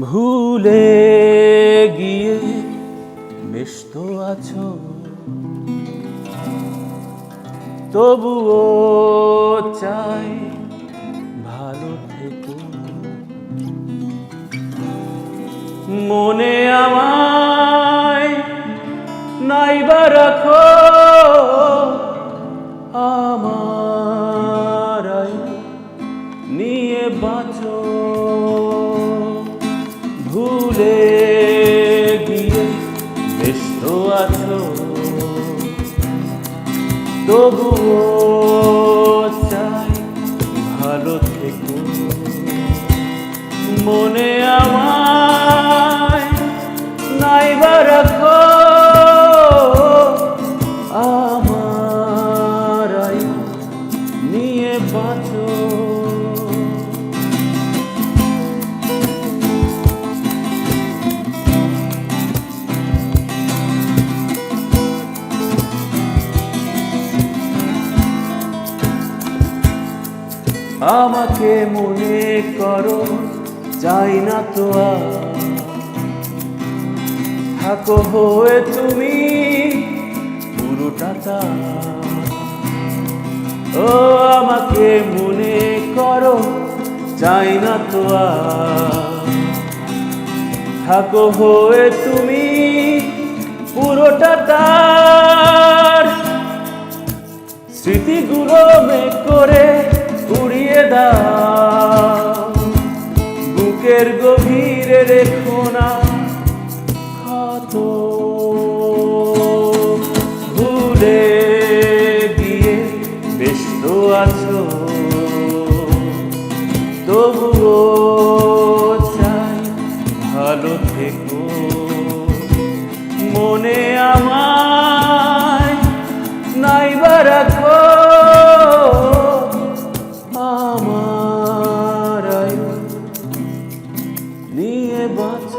ভুলে গিয়ে ব্যস্ত আছো, তবুও চাই ভালো থেকো। মনে আমায় নাইবা রাখো, আমার আয়ু নিয়ে বাঁচো। ভুলে গিয়ে ব্যস্ত আছো, তবুও চাই ভালো থেকো। মনে আমায় নাইবা রাখো, আমার আয়ু নিয়ে বাঁচো। আমাকে মনে করো, চাই না তো আর থাকো হয়ে তুমি পুরোটা তার। ও আমাকে মনে করো, চাই না তো আর থাকো হয়ে তুমি পুরোটা তার। স্মৃতিগুলো মেঘ করে উড়িয়ে দাও, বুকের গভীরে রেখো না ক্ষত। ভুলে গিয়ে ব্যস্ত আছো, তবুও চাই ভালো থেকো। মনে আমায় নাইবা রাখো, আমার আয়ু নিয়ে বাঁচো।